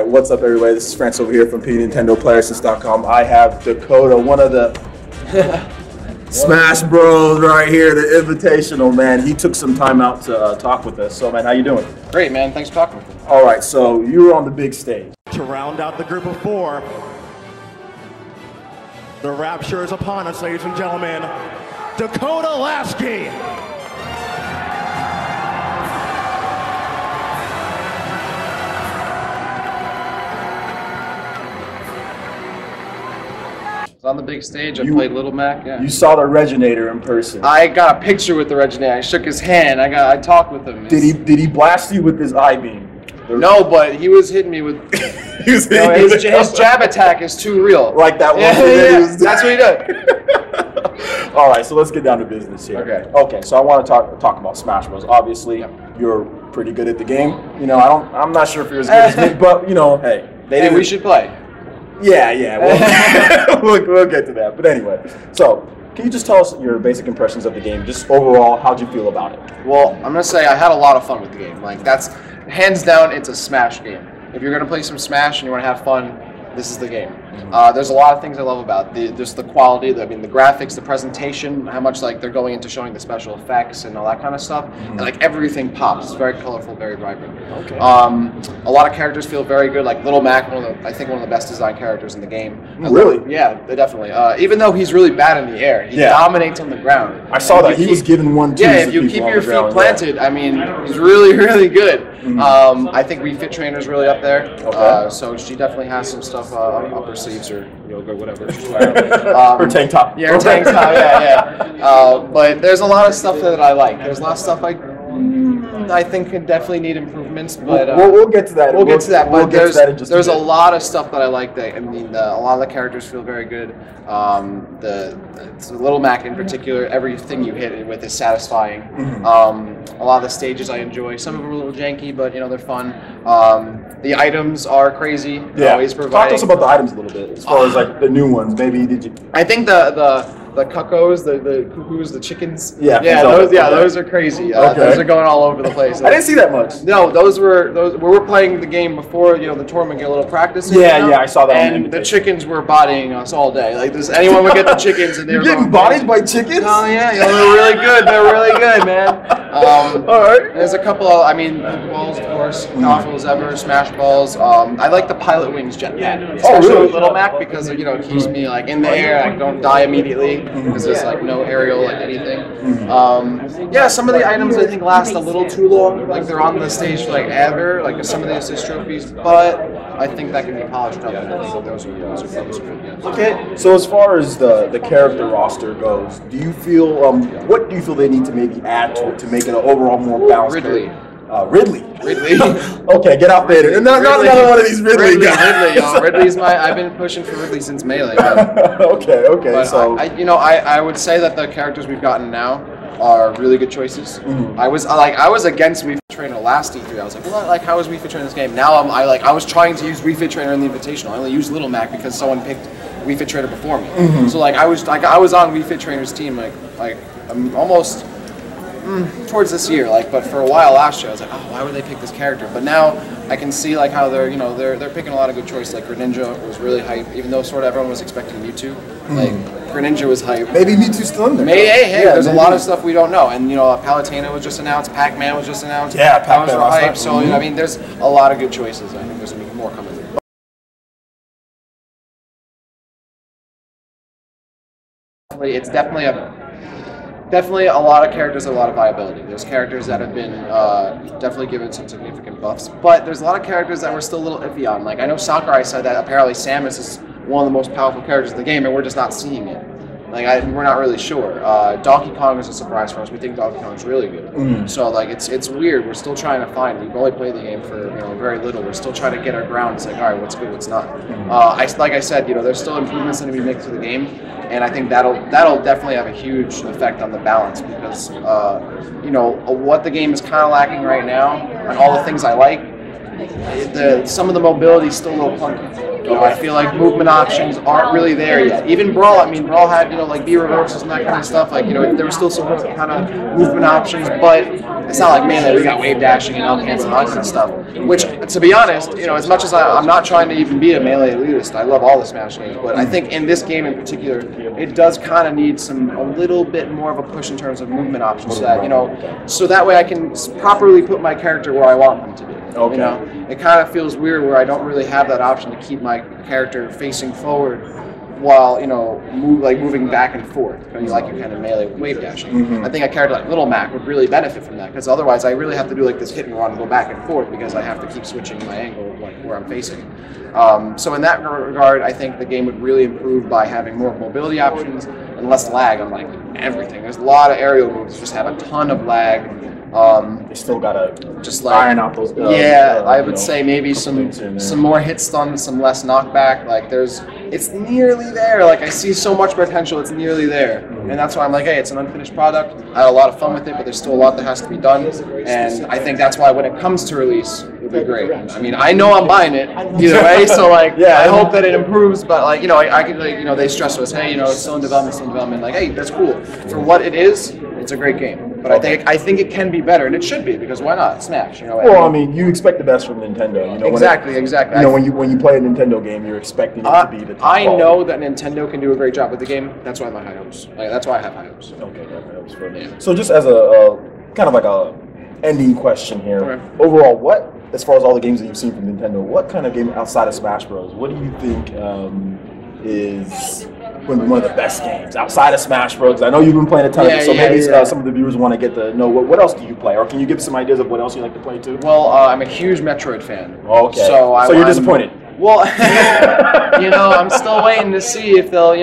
right, what's up, everybody? This is France over here from PE Nintendo and Playeressence.com. I have Dakota, one of the Smash Bros right here, the Invitational, man. He took some time out to talk with us. So, man, how you doing? Great, man. Thanks for talking with me. All right, so you were on the big stage. To round out the group of four, the Rapture is upon us, ladies and gentlemen. Dakota Lasky. On the big stage, I played Little Mac. Yeah. You saw the Reginator in person. I got a picture with the Reginator. I shook his hand. I talked with him. Did he blast you with his I-beam? No, but he was hitting me with. His jab attack is too real. Like that one. Yeah, that's what he did. All right, so let's get down to business here. Okay. Okay, so I want to talk about Smash Bros. Obviously, you're pretty good at the game. You know, I'm not sure if you're as good as me, but you know, hey, we should play. Yeah, we'll get to that. But anyway, so can you just tell us your basic impressions of the game? Just overall, how'd you feel about it? Well, I'm gonna say I had a lot of fun with the game. Like that's hands down, it's a Smash game. If you're gonna play some Smash and you want to have fun, this is the game. There's a lot of things I love about just the quality. The graphics, the presentation, how much like they're going into showing the special effects and all that kind of stuff. And like everything pops. It's very colorful, very vibrant. Okay. A lot of characters feel very good. Like Little Mac, I think one of the best designed characters in the game. Really? Yeah, definitely. Even though he's really bad in the air, he dominates on the ground. I saw that he was given one. Yeah, if you keep your feet planted, I mean, he's really, really good. I think Wii Fit Trainer's really up there. Okay. So she definitely has some stuff up her sleeves or yoga, whatever. Her tank top. Yeah, her tank top. Yeah. But there's a lot of stuff that I like. There's a lot of stuff I think could definitely need improvements. But we'll get to that. We'll get to that. But there's a lot of stuff that I like. That a lot of the characters feel very good. The Little Mac in particular, everything you hit it with is satisfying. A lot of the stages I enjoy. Some of them are a little janky, but you know they're fun. The items are crazy. Yeah. Always providing. Talk to us about the items a little bit, as far as like the new ones. Maybe did you? I think the cuckoos, the cuckoos, the chickens. Yeah, those are crazy. Those are going all over the place. I didn't see that much. No, those were we were playing the game before the tournament, get a little practice. Yeah, I saw that. And the chickens were bodying us all day. Like anyone would get the chickens, and they were getting bodied by chickens. Oh yeah, they're really good. They're really good, man. All right. There's a couple of, balls, of course, powerful as ever, Smash Balls. I like the Pilot Wings jetpack, especially with Little Mac, because it keeps me like in the air. I don't die immediately because there's like no aerial like anything. Yeah, some of the items I think last a little too long. Like they're on the stage for like ever, like some of the assist trophies, but I think that can be polished up. And I think those are pretty good. Okay, so as far as the character roster goes, do you feel what do you feel they need to maybe add to it to make it an overall more balanced? Ridley. Okay, get out there. Not another one of these Ridley guys. Ridley's I've been pushing for Ridley since Melee. Okay. But so I would say that the characters we've gotten now are really good choices. I was against Wii Fit Trainer last E3. I was like, well, how is Wii Fit Trainer in this game? Now I was trying to use Wii Fit Trainer in the Invitational. I only used Little Mac because someone picked Wii Fit Trainer before me. So I was on Wii Fit Trainer's team I'm almost towards this year, but for a while last year I was like, oh, why would they pick this character? But now I can see how they're picking a lot of good choices. Like Greninja was really hype, even though sort of everyone was expecting Mewtwo. Greninja was hype. Maybe Mewtwo's still in there. Hey, there's a lot of stuff we don't know. And Palutena was just announced, Pac-Man was just announced. Yeah, Pac-Man was hype. So there's a lot of good choices. I think there's gonna be more coming. It's definitely a lot of characters, a lot of viability. There's characters that have been definitely given some significant buffs, but there's a lot of characters that we're still a little iffy on. Like I know Sakurai said that apparently Samus is one of the most powerful characters in the game, and we're just not seeing it. We're not really sure. Donkey Kong is a surprise for us. We think Donkey Kong is really good. So it's weird. We're still trying to find. We've only played the game for very little. We're still trying to get our ground. It's all right, what's good, what's not. Like I said, there's still improvements that need to be made to the game, and I think that'll definitely have a huge effect on the balance because what the game is kind of lacking right now, and all the things I like, some of the mobility is still a little clunky. I feel like movement options aren't really there yet. Even Brawl, I mean, Brawl had, like B reversals and that kind of stuff. Like, there were still some kind of movement options, but it's not like Melee. We got wave dashing and L cancel and all that kind of stuff. Which, to be honest, as much as I'm not trying to even be a Melee elitist, I love all the Smash games, but I think in this game in particular, it does kind of need a little bit more of a push in terms of movement options, so that, so that way I can properly put my character where I want them to be. Okay. It kind of feels weird where I don't really have that option to keep my character facing forward while moving back and forth, like you kind of Melee with wave dashing. I think a character like Little Mac would really benefit from that, because otherwise I really have to do like this hit and run and go back and forth because I have to keep switching my angle of where I'm facing. So in that regard, I think the game would really improve by having more mobility options and less lag on like everything. There's a lot of aerial moves that just have a ton of lag. They still gotta just iron out those. I would say maybe some more hit stun, some less knockback. Like it's nearly there. Like I see so much potential. It's nearly there, and that's why I'm like, hey, it's an unfinished product. I had a lot of fun with it, but there's still a lot that has to be done. And I think that's why when it comes to release, it'll be great. I mean, I know I'm buying it either way. So like, I hope that it improves. But like, I could like, they stress us, hey, it's still in development, Like, hey, that's cool for what it is. It's a great game. But I think it can be better, and it should be, because why not? Smash, Well, I mean, you expect the best from Nintendo. Exactly. When you play a Nintendo game, you're expecting it to be the top I quality. know that Nintendo can do a great job with the game. That's why I have high hopes. That's why I have high hopes. Okay, high hopes for me. So just as a kind of like a ending question here, overall, as far as all the games that you've seen from Nintendo, what kind of game outside of Smash Bros. What do you think is one of the best games outside of Smash Bros? I know you've been playing a ton of it, so maybe some of the viewers want to get to know what else do you play, or can you give some ideas of what else you like to play too? Well, I'm a huge Metroid fan. Okay. So you're disappointed? Well, I'm still waiting to see if they'll,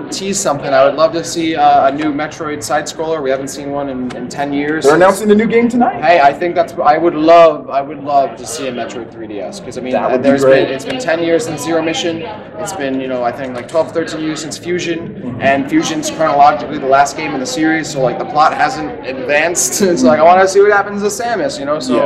tease something. I would love to see a new Metroid side-scroller. We haven't seen one in 10 years. They're announcing the new game tonight. Hey, I think I would love to see a Metroid 3DS, because I mean, it's been 10 years since Zero Mission. It's been, I think like 12, 13 years since Fusion, and Fusion's chronologically the last game in the series, so like the plot hasn't advanced. It's like I want to see what happens to Samus, So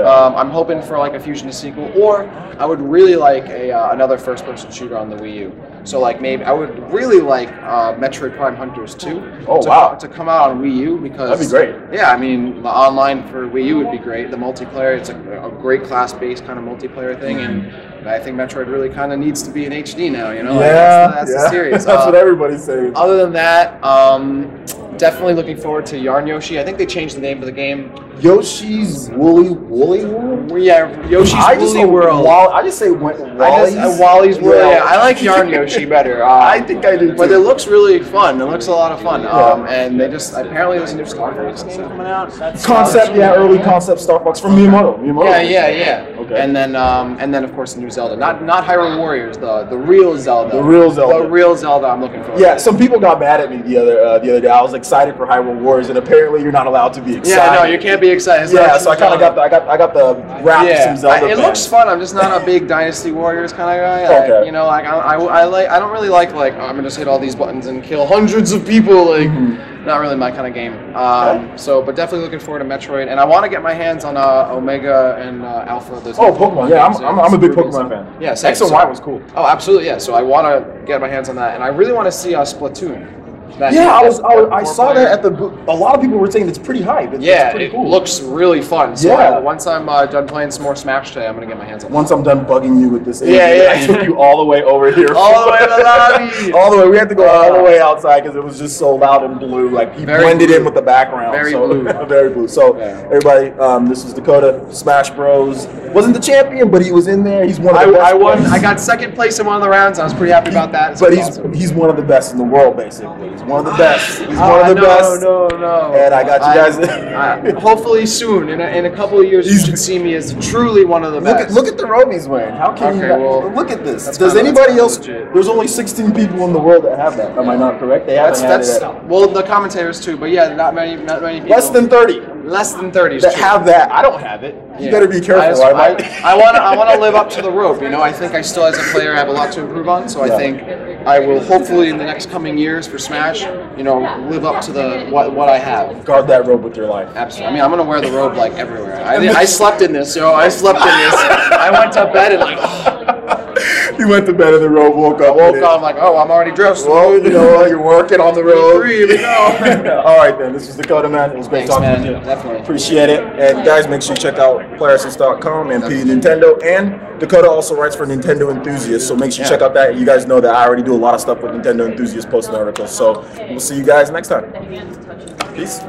I'm hoping for like a Fusion sequel, or I would really like another first-person shooter on the Wii U. So like maybe I would really like Metroid Prime Hunters 2 to come out on Wii U, because that'd be great. Yeah, I mean the online for Wii U would be great. The multiplayer, it's a great class-based kind of multiplayer thing, and I think Metroid really kind of needs to be in HD now. That's the series. That's what everybody's saying. Other than that, definitely looking forward to Yarn Yoshi. I think they changed the name of the game. Yoshi's Woolly World? Yeah, Yoshi's Woolly World. I just say Wally's. Wally's World. Yeah, I like Yarn Yoshi better. I think I do too. But it looks really fun. It looks a lot of fun. And they just apparently there's a new Star Fox game coming out. Early concept Star Fox from Miyamoto. Yeah. Okay. And then of course the new Zelda. Not Hyrule Warriors, the real Zelda. The real Zelda I'm looking for. Yeah, some people got mad at me the other day. I was excited for Hyrule Warriors, and apparently you're not allowed to be excited. Yeah, no, you can't be excited. So I kind of got the wrap of some Zelda. It looks fun. I'm just not a big Dynasty Warriors kind of guy. Okay. I don't really like I'm gonna just hit all these buttons and kill hundreds of people. Not really my kind of game. But definitely looking forward to Metroid, and I want to get my hands on Omega and Alpha. Pokemon. Yeah, I'm a big Pokemon fan. Yeah, X and Y was cool. Oh, absolutely. Yeah. So I want to get my hands on that, and I really want to see Splatoon. I saw that at the booth. A lot of people were saying it's pretty hype. It's pretty cool. It looks really fun. So once I'm done playing some more Smash today, I'm going to get my hands on it. Once I'm done bugging you with this, I took you all the way over here. All the way to the lobby. All the way. We had to go all the way outside because it was just so loud and blue. Like he blended in with the background. Very blue. Very blue. So everybody, this is Dakota. Smash Bros. Wasn't the champion, but he was in there. He's one of the best. I won. I got second place in one of the rounds. I was pretty happy about that. But he's one of the best in the world, basically. He's one of the best. He's one of the best. No. And I got you guys. Hopefully soon, in a couple of years, you should see me as truly one of the best. Look at the robe he's wearing. How can you not? Look at this. Does anybody else? There's only 16 people in the world that have that. Am I not correct? They haven't had it. Well, the commentators too, but yeah, not many people. Less than 30. Less than 30 that have that. I don't have it. You better be careful. I want to live up to the rope. You know, I think I still, as a player, have a lot to improve on. So I think I will hopefully in the next coming years for Smash, you know, live up to the what I have. Guard that robe with your life. Absolutely. I mean, I'm gonna wear the robe like everywhere. I slept in this, yo. I slept in this. I went to bed and like. You went to bed in the robe, woke up. I'm like, oh, I'm already dressed. Well, you know, you're working on the road. Really go. All right, then. This is Dakota, man. It was great talking with you. Definitely. Appreciate it. And guys, make sure you check out Playeressence.com and PE Nintendo. And Dakota also writes for Nintendo Enthusiasts, so make sure you check out that. You guys know that I already do a lot of stuff with Nintendo Enthusiasts posting articles. So we'll see you guys next time. Peace.